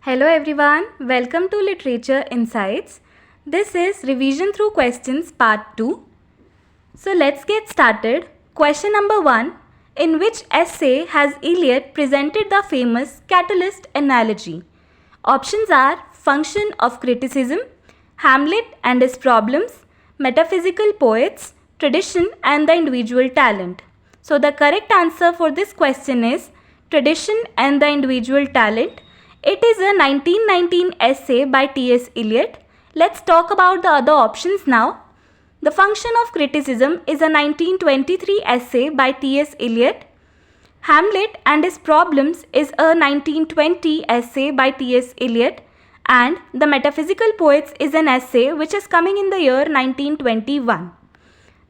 Hello everyone, welcome to Literature Insights. This is Revision Through Questions Part 2. So let's get started. Question number 1. In which essay has Eliot presented the famous catalyst analogy? Options are Function of Criticism, Hamlet and His Problems, Metaphysical Poets, Tradition and the Individual Talent. So the correct answer for this question is Tradition and the Individual Talent. It is a 1919 essay by T.S. Eliot. Let's talk about the other options now. The Function of Criticism is a 1923 essay by T.S. Eliot. Hamlet and His Problems is a 1920 essay by T.S. Eliot. And The Metaphysical Poets is an essay which is coming in the year 1921.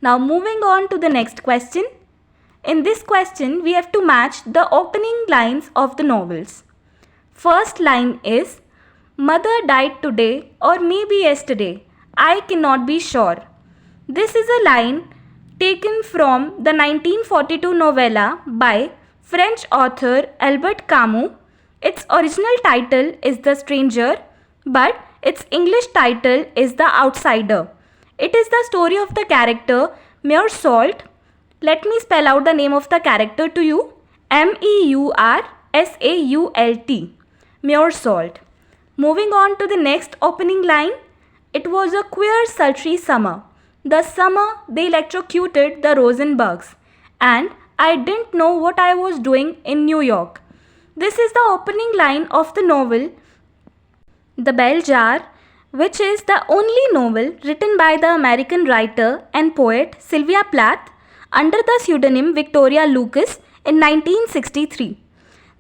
Now moving on to the next question. In this question, we have to match the opening lines of the novels. First line is, Mother died today or maybe yesterday. I cannot be sure. This is a line taken from the 1942 novella by French author Albert Camus. Its original title is The Stranger, but its English title is The Outsider. It is the story of the character Meursault. Let me spell out the name of the character to you. Meursault. Meursault. Moving on to the next opening line. It was a queer sultry summer. The summer they electrocuted the Rosenbergs, and I didn't know what I was doing in New York. This is the opening line of the novel The Bell Jar, which is the only novel written by the American writer and poet Sylvia Plath under the pseudonym Victoria Lucas in 1963.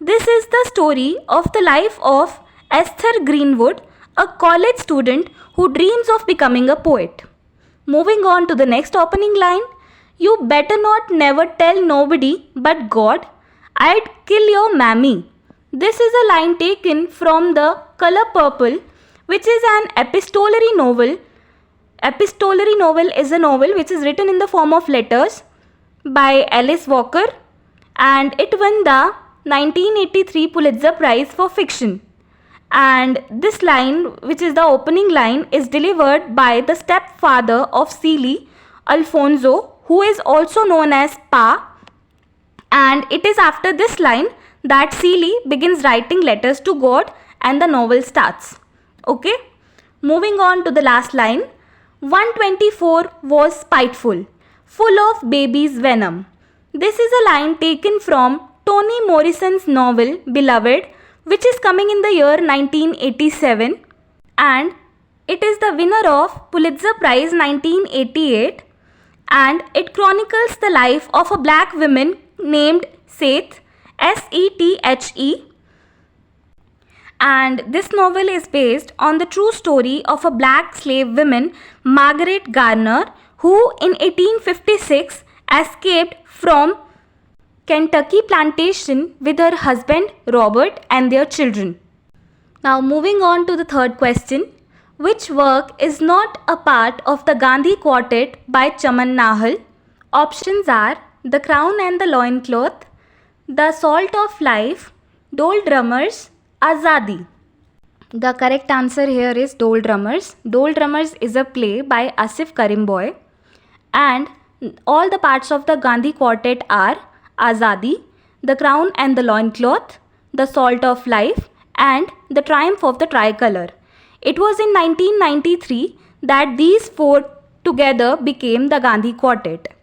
This is the story of the life of Esther Greenwood, a college student who dreams of becoming a poet. Moving on to the next opening line. You better not never tell nobody but God. I'd kill your mammy. This is a line taken from The Color Purple, which is an epistolary novel. Epistolary novel is a novel which is written in the form of letters by Alice Walker, and it won the 1983 Pulitzer Prize for Fiction. And this line, which is the opening line, is delivered by the stepfather of Celie, Alfonso, who is also known as Pa. And it is after this line that Celie begins writing letters to God and the novel starts. Okay? Moving on to the last line. 124 was spiteful, full of baby's venom. This is a line taken from Toni Morrison's novel Beloved, which is coming in the year 1987, and it is the winner of Pulitzer Prize 1988, and it chronicles the life of a black woman named Sethe, Sethe, and this novel is based on the true story of a black slave woman, Margaret Garner, who in 1856 escaped from Kentucky plantation with her husband Robert and their children. Now moving on to the third question. Which work is not a part of the Gandhi Quartet by Chaman Nahal? Options are The Crown and the Loincloth, The Salt of Life, Dole Drummers, Azadi. The correct answer here is Dole Drummers. Dole Drummers is a play by Asif Karimboy, and all the parts of the Gandhi Quartet are Azadi, The Crown and the Loincloth, The Salt of Life, and The Triumph of the Tricolour. It was in 1993 that these four together became the Gandhi Quartet.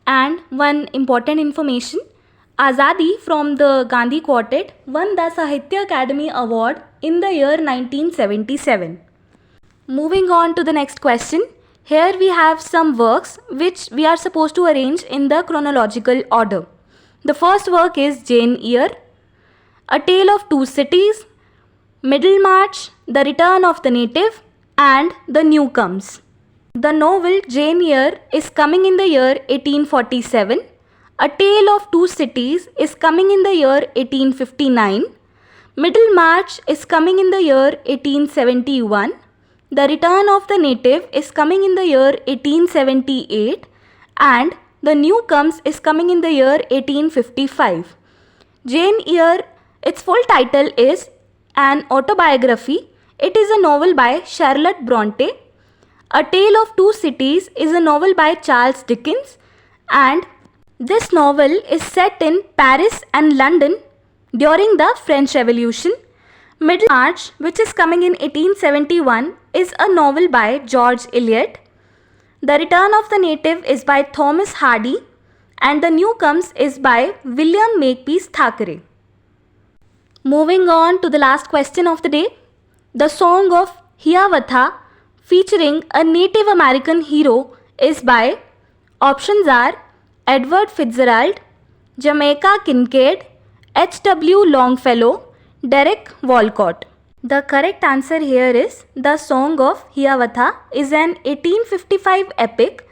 And one important information, Azadi from the Gandhi Quartet won the Sahitya Academy Award in the year 1977. Moving on to the next question. Here we have some works which we are supposed to arrange in the chronological order. The first work is Jane Eyre, A Tale of Two Cities, Middlemarch, The Return of the Native, and The Newcomes. The novel Jane Eyre is coming in the year 1847. A Tale of Two Cities is coming in the year 1859. Middlemarch is coming in the year 1871. The Return of the Native is coming in the year 1878, and The Newcomes is coming in the year 1855. Jane Eyre, its full title is an autobiography. It is a novel by Charlotte Bronte. A Tale of Two Cities is a novel by Charles Dickens, and this novel is set in Paris and London during the French Revolution. Middlemarch, which is coming in 1871, is a novel by George Eliot. The Return of the Native is by Thomas Hardy, and The Newcomes is by William Makepeace Thackeray. Moving on to the last question of the day. The song of Hiawatha, featuring a Native American hero, is by, options are Edward Fitzgerald, Jamaica Kincaid, H.W. Longfellow, Derek Walcott. The correct answer here is The Song of Hiawatha is an 1855 epic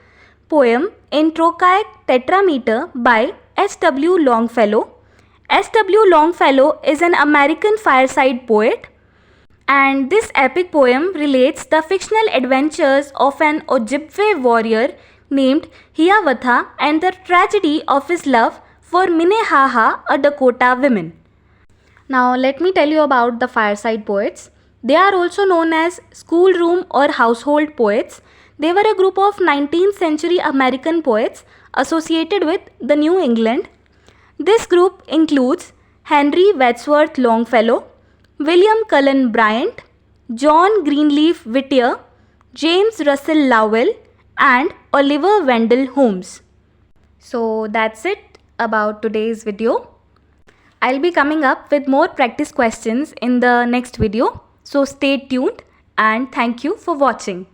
poem in trochaic tetrameter by H.W. Longfellow. H.W. Longfellow is an American fireside poet, and this epic poem relates the fictional adventures of an Ojibwe warrior named Hiawatha and the tragedy of his love for Minnehaha, a Dakota woman. Now let me tell you about the fireside poets. They are also known as schoolroom or household poets. They were a group of 19th century American poets associated with the New England. This group includes Henry Wadsworth Longfellow, William Cullen Bryant, John Greenleaf Whittier, James Russell Lowell, and Oliver Wendell Holmes. So that's it about today's video. I'll be coming up with more practice questions in the next video. So stay tuned and thank you for watching.